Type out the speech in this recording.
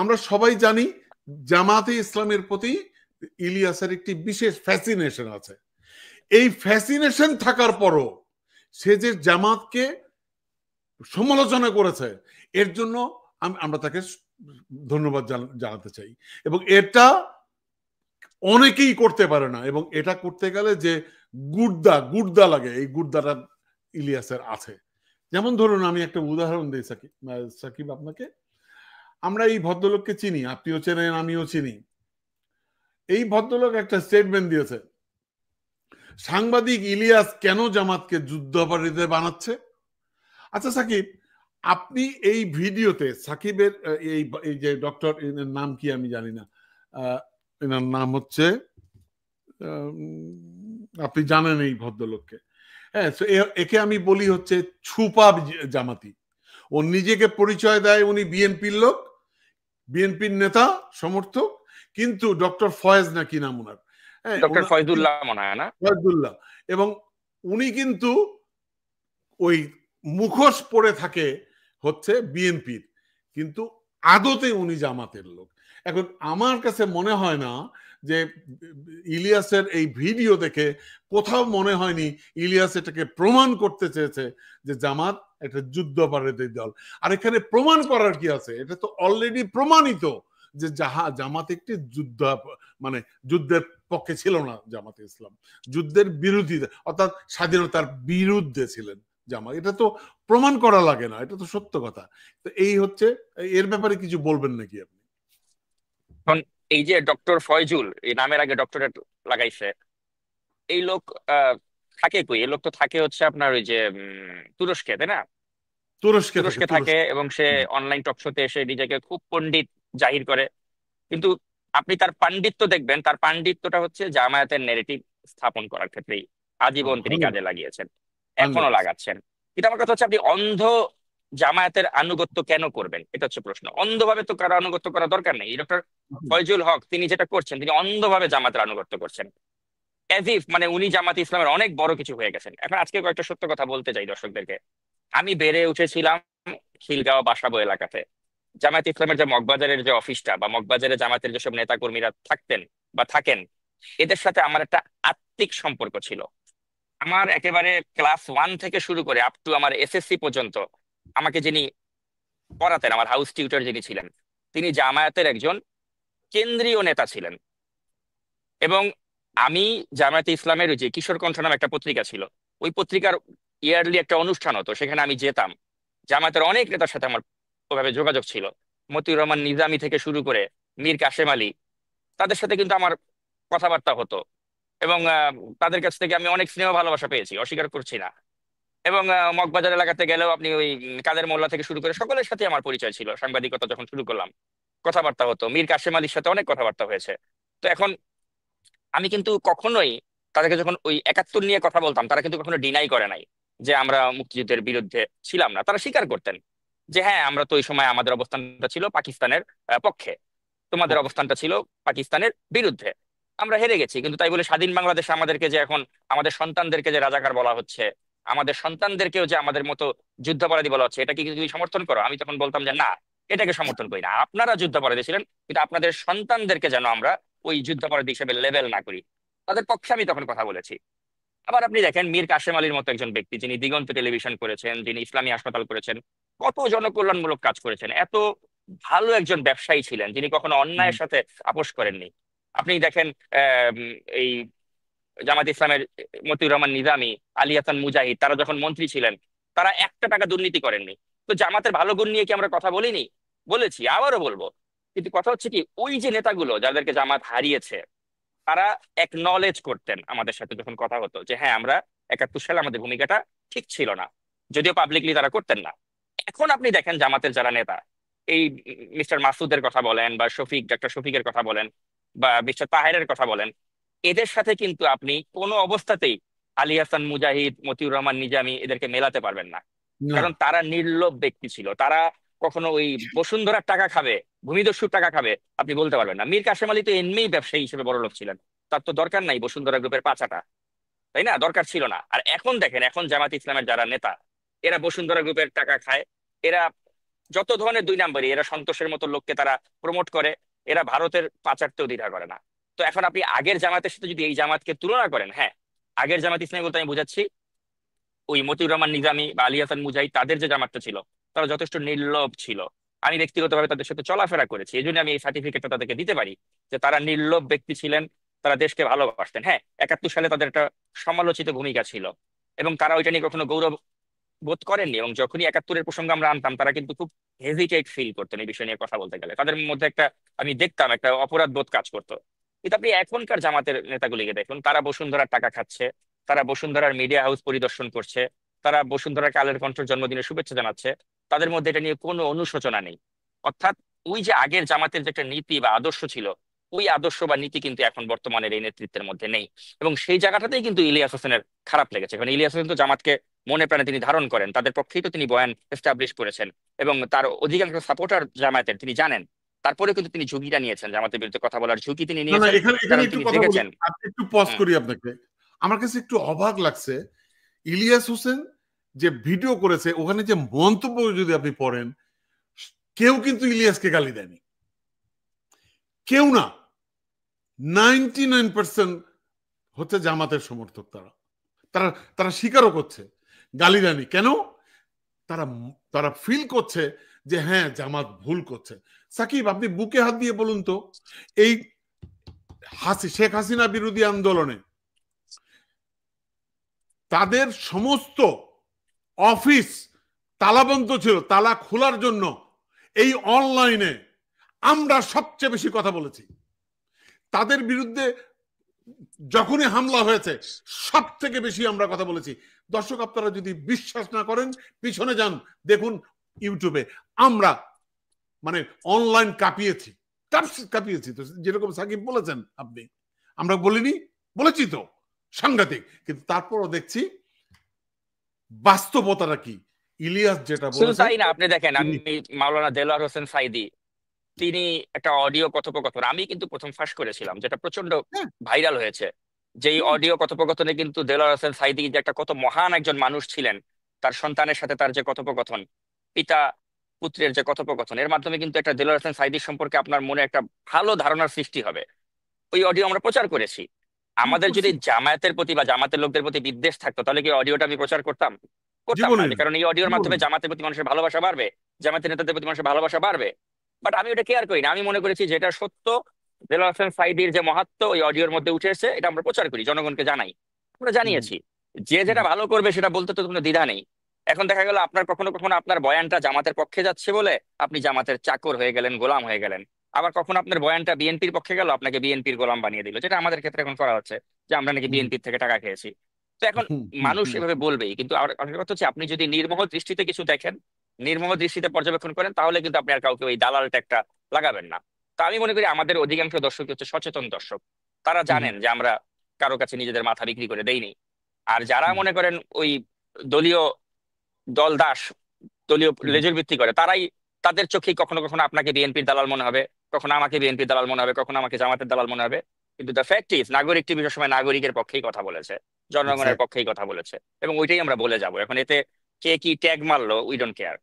আমরা সবাই জানি জামাতে ইসলামের প্রতি ইলিয়াসের একটি বিশেষ ফ্যাসিনেশন আছে। এই ফ্যাসিনেশন থাকার পরও সে যে জামাতকে সমালোচনা করেছে, এর জন্য আমরা তাকে ধন্যবাদ জানাতে চাই। এবং এটা অনেকেই করতে পারে না, এবং এটা করতে গেলে যে গুর্দা লাগে, এই গুর্দাটা ইলিয়াসের আছে। যেমন ধরুন, আমি একটা উদাহরণ দিই সাকিব আপনাকে। আমরা এই ভদ্রলোককে চিনি, আপনিও চেনেন, আমিও চিনি। এই ভদ্রলোক একটা স্টেটমেন্ট দিয়েছে, সাংবাদিক ইলিয়াস কেন জামাতকে যুদ্ধাপরাধী বানাচ্ছে। আচ্ছা সাকিব, আপনি এই ভিডিওতে সাকিবের এই যে ডক্টর, নাম কি আমি জানি না, এনার নাম হচ্ছে, আপনি জানেন এই ভদ্রলোককে, হ্যাঁ, একে আমি বলি হচ্ছে ছুপা জামাতি। ও নিজেকে পরিচয় দেয় উনি বিএনপির লোক, বিএনপির নেতা সমর্থক, কিন্তু ডক্টর ফয়েজ নাকি নাম ওনার, হ্যাঁ, ডক্টর ফয়জুল্লাহ মনে হয় না, ফয়জুল্লাহ, এবং উনি কিন্তু ওই মুখোশ পরে থাকে হচ্ছে বিএনপির, কিন্তু আদতে উনি জামাতের লোক। এখন আমার কাছে মনে হয় না যে ইলিয়াসের এই ভিডিও দেখে কোথাও মনে হয়নি ইলিয়াস এটাকে প্রমাণ করতে চেয়েছে যে জামাত একটা যুদ্ধাপরাধী দল। আর এখানে প্রমাণ করার কি আছে, এটা তো অলরেডি প্রমাণিত যে জামাত একটি মানে যুদ্ধের পক্ষে ছিল না। জামাতে ইসলাম যুদ্ধের বিরোধী, অর্থাৎ স্বাধীনতার বিরুদ্ধে ছিলেন জামাত। এটা তো প্রমাণ করা লাগে না, এটা তো সত্য কথা। তো এই হচ্ছে, এর ব্যাপারে কিছু বলবেন নাকি আপনি? এই যে ডক্টর ফয়জুল, এই নামের আগে ডক্টরেট লাগাইছে, এই লোক থাকে কই? এই লোক তো থাকে হচ্ছে আপনার ওই যে তুরস্কে, তাই না? তুরস্কে থাকে, এবং সে অনলাইন টক শোতে এসে নিজেকে খুব পণ্ডিত জাহির করে। কিন্তু আপনি তার পাণ্ডিত্য দেখবেন, তার পাণ্ডিত্যটা হচ্ছে জামায়াতের নেগেটিভ স্থাপন করার ক্ষেত্রেই আজীবন তিনি কাজে লাগিয়েছেন, এখনো লাগাচ্ছেন। কিন্তু আমার কথা হচ্ছে, আপনি অন্ধ জামায়াতের আনুগত্য কেন করবেন? এটা হচ্ছে প্রশ্ন। অন্ধভাবে তো কারো আনুগত্য করা দরকার নেই। ডক্টর ফয়জুল হক তিনি যেটা করছেন, তিনি অন্ধভাবে জামাতের আনুগত্য করছেন, এজ ইফ মানে উনি জামাত ইসলামের অনেক বড় কিছু হয়ে গেছেন। এখন আজকে কয়েকটা সত্য কথা বলতে চাই দর্শকদেরকে। আমি বেড়ে উঠেছিলাম খিলগাঁও বাসাবো এলাকাতে। জামায়াত ইসলামের যে মগবাজারের যে অফিসটা, বা মগবাজারে জামাতের যেসব নেতা কর্মীরা থাকতেন বা থাকেন, এদের সাথে আমার একটা আত্মিক সম্পর্ক ছিল। আমার একেবারে ক্লাস 1 থেকে শুরু করে আপ টু আমার এসএসসি পর্যন্ত আমাকে যিনি পড়াতেন, আমার হাউস টিউটর যিনি ছিলেন, তিনি জামায়াতের একজন কেন্দ্রীয় নেতা ছিলেন। এবং আমি জামায়াতে ইসলামের ওই যে কিশোর কণ্ঠ নামে একটা পত্রিকা ছিল, ওই পত্রিকার ইয়ারলি একটা অনুষ্ঠান হতো, সেখানে আমি যেতাম। জামায়াতের অনেক নেতার সাথে আমার ওভাবে যোগাযোগ ছিল, মতিউর রহমান নিজামী থেকে শুরু করে মীর কাসেম আলী, তাদের সাথে কিন্তু আমার কথাবার্তা হতো। এবং তাদের কাছ থেকে আমি অনেক স্নেহ ভালোবাসা পেয়েছি, অস্বীকার করছি না। এবং মগবাজার এলাকাতে গেলেও আপনি ওই কাদের মোল্লা থেকে শুরু করে সকলের সাথে আমার পরিচয় ছিল। সাংবাদিকতা যখন শুরু করলাম, কথাবার্তা হতো, মীর কাসেম আলীর সাথে অনেক কথাবার্তা হয়েছে। তো এখন আমি কিন্তু কখনোই তাদেরকে যখন ওই 71 নিয়ে কথা বলতাম, তারা কিন্তু কখনো ডিনাই করে নাই যে আমরা মুক্তিযুদ্ধের বিরুদ্ধে ছিলাম না। তারা স্বীকার করতেন যে হ্যাঁ, আমরা তো ওই সময় আমাদের অবস্থানটা ছিল পাকিস্তানের পক্ষে, তোমাদের অবস্থানটা ছিল পাকিস্তানের বিরুদ্ধে। আমরা হেরে গেছি, কিন্তু তাই বলে স্বাধীন বাংলাদেশে আমাদেরকে যে এখন আমাদের সন্তানদেরকে যে রাজাকার বলা হচ্ছে, আমাদের সন্তানদেরকেও যে আমাদের মতো যুদ্ধাপরাধী বলা হচ্ছে, এটা কি তুমি সমর্থন করো? আমি তখন বলতাম যে না, এটাকে সমর্থন করি না। আপনারা যুদ্ধাপরাধী ছিলেন, কিন্তু আপনাদের সন্তানদেরকে যেন আমরা ওই যুদ্ধাপরাধী হিসেবে লেবেল না করি। তাদের পক্ষে আমি তখন কথা বলেছি। আবার আপনি দেখেন মীর কাসেম আলীর মতো একজন ব্যক্তি, যিনি দিগন্ত টেলিভিশন করেছেন, যিনি ইসলামী হাসপাতাল করেছেন, কত জনকল্যাণমূলক কাজ করেছেন, এত ভালো একজন ব্যবসায়ী ছিলেন, যিনি কখনো অন্যায়ের সাথে আপোষ করেননি। আপনি দেখেন এই জামাত ইসলামের মতিউর রহমান নিজামী, আলী হাসান মুজাহিদ, তারা যখন মন্ত্রী ছিলেন, তারা একটা টাকা দুর্নীতি করেননি। তো জামাতের ভালো গুণ নিয়ে কি আমরা কথা বলিনি? বলেছি, আবারও বলবো। কিন্তু কথা হচ্ছে কি, ওই যে নেতাগুলো যাদেরকে জামাত হারিয়েছে, তারা একনলেজ করতেন আমাদের সাথে যখন কথা হতো যে হ্যাঁ, আমরা 71 সালে আমাদের ভূমিকাটা ঠিক ছিল না, যদিও পাবলিকলি তারা করতেন না। এখন আপনি দেখেন জামাতের যারা নেতা, এই মিস্টার মাসুদের কথা বলেন, বা ডক্টর শফিকের কথা বলেন, বা মিস্টার তাহেরের কথা বলেন, এদের সাথে কিন্তু আপনি কোনো অবস্থাতেই আলী হাসান মুজাহিদ, মতিউর রহমান নিজামী এদেরকে মেলাতে পারবেন না। কারণ তারা নির্লোভ ব্যক্তি ছিল। তারা কখনো ওই বসুন্ধরার টাকা খাবে, ভূমিদস্যুর টাকা খাবে আপনি বলতে পারবেন না। মীর কাসেম আলী তো এমনিই ব্যবসায়ী হিসেবে বড়লোক ছিলেন, তার তো দরকার নাই বসুন্ধরা গ্রুপের পাচাটা, তাই না? দরকার ছিল না। আর এখন দেখেন, এখন জামাত ইসলামের যারা নেতা, এরা বসুন্ধরা গ্রুপের টাকা খায়, এরা যত ধরনের দুই নাম্বারই, এরা সন্তোষের মতো লোককে তারা প্রমোট করে, এরা ভারতের পাচারতেও দ্বিধা করে না। তো এখন আপনি আগের জামাতের সাথে যদি এই জামাতকে তুলনা করেন, হ্যাঁ, আগের জামাত ইসলামী বলতে আমি বুঝাচ্ছি ওই মতিউর রহমান নিজামী বা আলী হাসান মুজাহিদ, তাদের যে জামাতটা ছিল তারা যথেষ্ট নির্লোভ ছিল। আমি ব্যক্তিগতভাবে তাদের সাথে চলাফেরা করেছি, এই জন্য আমি এই সার্টিফিকেটটা তাদেরকে দিতে পারি যে তারা নির্লোভ ব্যক্তি ছিলেন, তারা দেশকে ভালোবাসতেন। হ্যাঁ, 71 সালে তাদের একটা সমালোচিত ভূমিকা ছিল এবং তারা ওইটা নিয়ে কখনো গৌরব বোধ করেননি, এবং যখনই 71-এর প্রসঙ্গ আমরা আনতাম তারা কিন্তু খুব হেজিটেট ফিল করতেন এই বিষয় নিয়ে কথা বলতে গেলে। তাদের মধ্যে একটা, আমি দেখতাম একটা অপরাধ বোধ কাজ করতো। কিন্তু আপনি এখনকার জামাতের নেতাগুলিকে দেখুন, তারা বসুন্ধরার টাকা খাচ্ছে, তারা বসুন্ধরার মিডিয়া হাউস পরিদর্শন করছে, তারা বসুন্ধরার কালের কণ্ঠের জন্মদিনে শুভেচ্ছা জানাচ্ছে, তাদের মধ্যে এটা নিয়ে কোনো অনুশোচনা নেই। অর্থাৎ ওই যে আগের জামাতের যে একটা নীতি বা আদর্শ ছিল, ওই আদর্শ বা নীতি কিন্তু এখন বর্তমানের এই নেতৃত্বের মধ্যে নেই। এবং সেই জায়গাটাতেই কিন্তু ইলিয়াস হোসেনের খারাপ লেগেছে, কারণ ইলিয়াস হোসেন তো জামাতকে মনে প্রাণে তিনি ধারণ করেন, তাদের পক্ষেই তো তিনি বয়ান এস্টাবলিশ করেছেন, এবং তার অধিকাংশ সাপোর্টার জামায়াতের তিনি জানেন। তারপরে কিন্তু তিনি ঝুঁকিটা নিয়েছেন, জামাতের বিরুদ্ধে কথা বলার ঝুঁকি তিনি না না, নিয়েছেন, এখানে এখানে কারণ একটু তিনি কথা বলি, দেখেছেন। আপনি একটু পজ হুম। করি আপনাকে। আমার কাছে একটু অবাক লাগছে, ইলিয়াস হোসেন যে ভিডিও করেছে ওখানে যে মন্তব্য যদি আপনি পড়েন, কেউ কিন্তু ইলিয়াসকে গালি দেয়নি, কেউ না। 99% হচ্ছে জামাতের সমর্থক, তারা তারা তারা স্বীকারও করছে গালি দেয়নি। কেন? তারা তারা ফিল করছে যে হ্যাঁ জামাত ভুল করছে। সাকিব, আপনি বুকে হাত দিয়ে বলুন তো, এই শেখ হাসিনা বিরোধী আন্দোলনে তাদের সমস্ত অফিস তালাবন্ধ ছিল, তালা খোলার জন্য এই অনলাইনে আমরা সবচেয়ে বেশি কথা বলেছি। তাদের বিরুদ্ধে যখনই হামলা হয়েছে সব থেকে বেশি আমরা কথা বলেছি। দর্শক, আপনারা যদি বিশ্বাস না করেন পিছনে যান, দেখুন ইউটিউবে, আমরা মানে অনলাইন কাঁপিয়েছি, কাঁপিয়েছি তো, যেরকম সাকিব বলেছেন আপনি, আমরা বলিনি, বলেছি তো, সাংঘাতিক। কিন্তু তারপরও দেখছি বাস্তবতাটা কি। ইলিয়াস যেটা শুধু বলেছেন, তাই না, আপনি দেখেন, আমি মাওলানা দেলোয়ার হোসেন সাইদী, তিনি একটা অডিও কথোপকথন আমি কিন্তু প্রথম ফাঁস করেছিলাম, যেটা প্রচন্ড হ্যাঁ, ভাইরাল হয়েছে। যেই অডিও কথোপকথনে কিন্তু দেলোয়ার হোসেন সাইদী যে একটা কত মহান একজন মানুষ ছিলেন, তার সন্তানের সাথে তার যে কথোপকথন, পিতা পুত্রের যে কথোপকথন, এর মাধ্যমে কিন্তু একটা দেলোয়ার হোসেন সাইদী সম্পর্কে আপনার মনে একটা ভালো ধারণার সৃষ্টি হবে। ওই অডিও আমরা প্রচার করেছি। আমাদের যদি করছি জামায়াতের প্রতি বা জামাতের লোকদের প্রতি বিদ্বেষ থাকতো, তাহলে কি অডিওটা আমি প্রচার করতাম? করতাম না। জীবনে, যে কারণ এই অডিওর মাধ্যমে জীবনে জামাতের প্রতি মানুষের ভালোবাসা বাড়বে, জামাতের নেতাদের প্রতি মানুষের ভালোবাসা বাড়বে। বাট আমি ওটা কেয়ার করি না। আমি মনে করেছি যেটা সত্য, দেলোয়ার হোসেন সাইদীর যে মহাত্ম ওই অডিওর মধ্যে উঠে এসেছে, এটা আমরা প্রচার করি, জনগণকে জানাই। আমরা জানিয়েছি, যে যেটা ভালো করবে সেটা বলতে তো কোনো দ্বিধা নেই। এখন দেখা গেল আপনার কখনো কখনো আপনার বয়ানটা জামাতের পক্ষে যাচ্ছে বলে আপনি জামাতের চাকর হয়ে গেলেন, গোলাম হয়ে গেলেন। আবার কখনো আপনার বয়ানটা বিএনপির পক্ষে গেল, আপনাকে বিএনপির গোলাম বানিয়ে দিল, যেটা আমাদের ক্ষেত্রে এখন করা হচ্ছে, যে আমরা নাকি বিএনপির থেকে টাকা খেয়েছি। তো এখন মানুষ এভাবে বলবেই, কিন্তু আমার কথা হচ্ছে আপনি যদি নির্মোহ দৃষ্টিতে কিছু দেখেন, নির্মোহ দৃষ্টিতে পর্যবেক্ষণ করেন, তাহলে কিন্তু আপনি আর কাউকে ওই দালাল ট্যাগটা লাগাবেন না। তো আমি মনে করি আমাদের অধিকাংশ দর্শক হচ্ছে সচেতন দর্শক, তারা জানেন যে আমরা কারো কাছে নিজেদের মাথা বিক্রি করে দেইনি। আর যারা মনে করেন ওই দলীয় দল দাস, দলীয় লেজুর ভিত্তি করে, তারাই, তাদের চোখেই কখনো কখনো আপনাকে বিএনপির দালাল মনে হবে, কখনো আমাকে বিএনপির দালাল মনে হবে, কখনো আমাকে জামাতের দালাল মনে হবে। কিন্তু দ্য ফ্যাক্ট ইজ, নাগরিক টিভি সবসময় নাগরিকের পক্ষেই কথা বলেছে, জনগণের এক্স্যাক্ট। পক্ষেই কথা বলেছে, এবং ওইটাই আমরা বলে যাব। এখন এতে কে কি ট্যাগ মারলো, উই ডোন্ট কেয়ার।